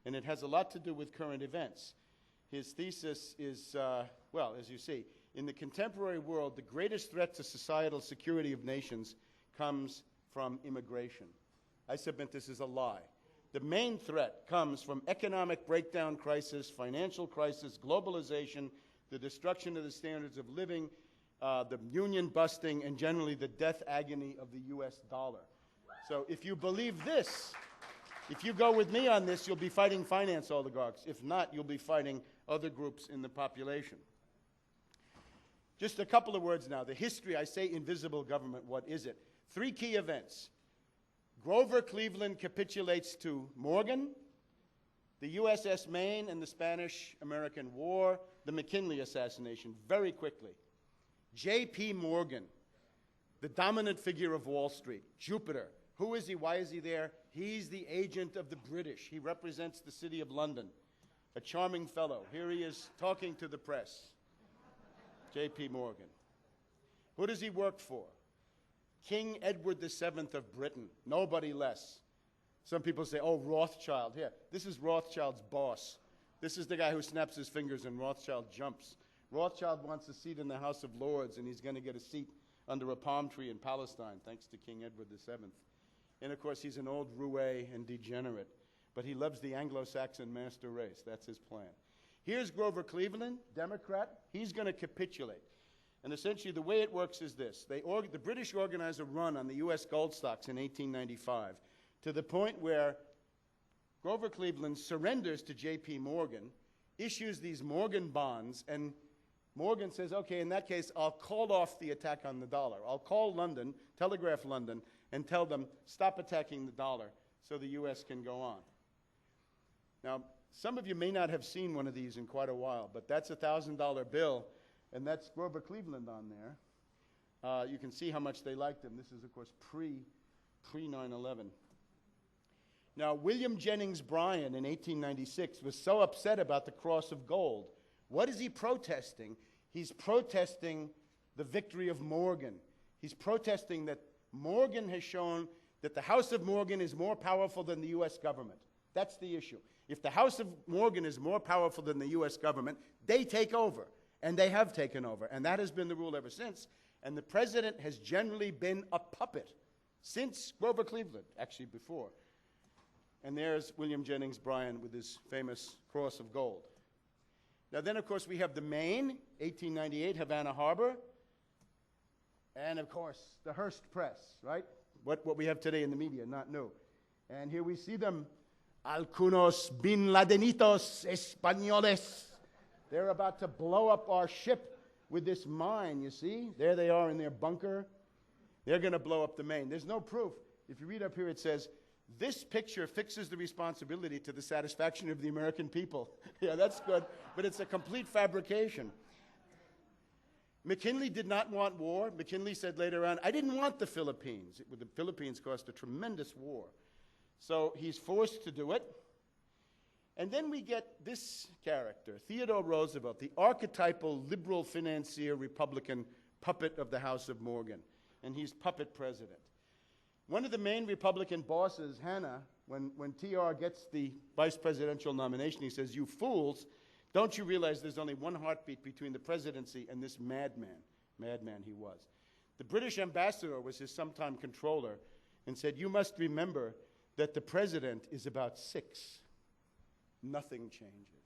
and it has a lot to do with current events. His thesis is, well, as you see, in the contemporary world, the greatest threat to societal security of nations comes from immigration. I submit this is a lie. The main threat comes from economic breakdown crisis, financial crisis, globalization, the destruction of the standards of living, the union busting, and generally the death agony of the US dollar. So if you believe this, if you go with me on this, you'll be fighting finance oligarchs. If not, you'll be fighting other groups in the population. Just a couple of words now. The history, I say invisible government, what is it? 3 key events. Grover Cleveland capitulates to Morgan, the USS Maine and the Spanish-American War, the McKinley assassination, very quickly. J.P. Morgan, the dominant figure of Wall Street, Jupiter. Who is he? Why is he there? He's the agent of the British. He represents the city of London. A charming fellow. Here he is talking to the press. J.P. Morgan. Who does he work for? King Edward VII of Britain. Nobody less. Some people say, oh, Rothschild. Here, this is Rothschild's boss. This is the guy who snaps his fingers and Rothschild jumps. Rothschild wants a seat in the House of Lords, and he's going to get a seat under a palm tree in Palestine, thanks to King Edward VII. And of course, he's an old roue and degenerate, but he loves the Anglo-Saxon master race. That's his plan. Here's Grover Cleveland, Democrat. He's going to capitulate. And essentially, the way it works is this. The British organize a run on the U.S. gold stocks in 1895 to the point where Grover Cleveland surrenders to J.P. Morgan, issues these Morgan bonds, and Morgan says, okay, in that case, I'll call off the attack on the dollar. I'll call London, telegraph London, and tell them, stop attacking the dollar so the U.S. can go on. Now, some of you may not have seen one of these in quite a while, but that's a $1,000 bill, and that's Grover Cleveland on there. You can see how much they liked him. This is, of course, pre-9/11. Now, William Jennings Bryan in 1896 was so upset about the Cross of Gold. What is he protesting? He's protesting the victory of Morgan. He's protesting that Morgan has shown that the House of Morgan is more powerful than the U.S. government. That's the issue. If the House of Morgan is more powerful than the U.S. government, they take over, and they have taken over, and that has been the rule ever since. And the president has generally been a puppet since Grover Cleveland, actually before. And there's William Jennings Bryan with his famous Cross of Gold. Now then, of course, we have the Maine, 1898, Havana Harbor, and of course, the Hearst Press, right? What we have today in the media, not new. And here we see them, algunos bin Ladenitos españoles. They're about to blow up our ship with this mine, you see? There they are in their bunker. They're going to blow up the Maine. There's no proof. If you read up here, it says, this picture fixes the responsibility to the satisfaction of the American people. Yeah, that's good, but it's a complete fabrication. McKinley did not want war. McKinley said later on, I didn't want the Philippines. The Philippines caused a tremendous war. So he's forced to do it. And then we get this character, Theodore Roosevelt, the archetypal liberal financier Republican puppet of the House of Morgan. And he's puppet president. One of the main Republican bosses, Hanna, when TR gets the vice presidential nomination, he says, you fools, don't you realize there's only one heartbeat between the presidency and this madman? Madman he was. The British ambassador was his sometime controller and said, you must remember that the president is about 6. Nothing changes.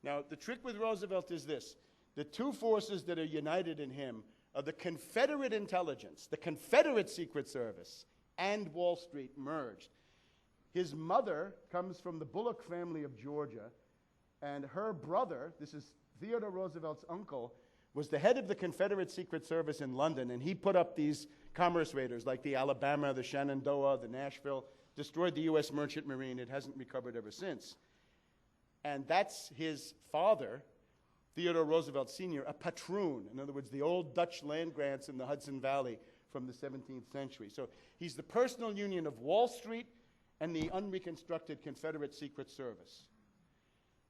Now, the trick with Roosevelt is this. The two forces that are united in him are the Confederate intelligence, the Confederate Secret Service, and Wall Street merged. His mother comes from the Bullock family of Georgia, and her brother, this is Theodore Roosevelt's uncle, was the head of the Confederate Secret Service in London, and he put up these commerce raiders like the Alabama, the Shenandoah, the Nashville, destroyed the U.S. Merchant Marine. It hasn't recovered ever since. And that's his father, Theodore Roosevelt Sr., a patroon. In other words, the old Dutch land grants in the Hudson Valley from the 17th century. So he's the personal union of Wall Street and the unreconstructed Confederate Secret Service.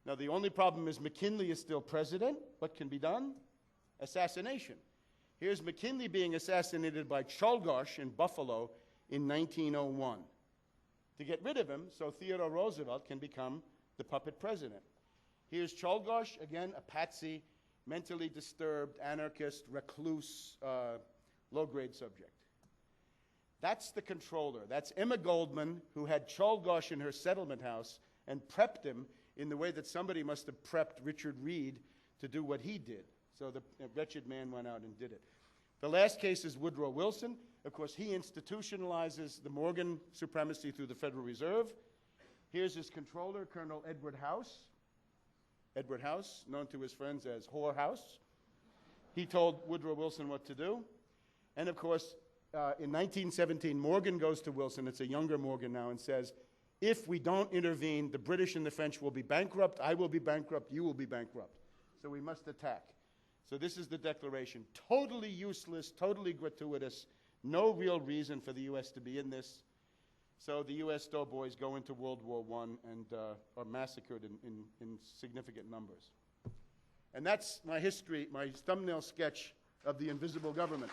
Now, the only problem is McKinley is still president. What can be done? Assassination. Here's McKinley being assassinated by Czolgosz in Buffalo in 1901 to get rid of him so Theodore Roosevelt can become the puppet president. Here's Czolgosz, again, a patsy, mentally disturbed, anarchist, recluse, low-grade subject. That's the controller. That's Emma Goldman, who had Czolgosz in her settlement house and prepped him in the way that somebody must have prepped Richard Reed to do what he did. So the wretched man went out and did it. The last case is Woodrow Wilson. Of course, he institutionalizes the Morgan supremacy through the Federal Reserve. Here's his controller, Colonel Edward House. Edward House, known to his friends as Whore House. He told Woodrow Wilson what to do. And of course, in 1917, Morgan goes to Wilson, it's a younger Morgan now, and says, if we don't intervene, the British and the French will be bankrupt, I will be bankrupt, you will be bankrupt. So we must attack. So this is the declaration. Totally useless, totally gratuitous, no real reason for the U.S. to be in this. So the U.S. doughboys go into World War I and are massacred in significant numbers. And that's my history, my thumbnail sketch of the invisible government.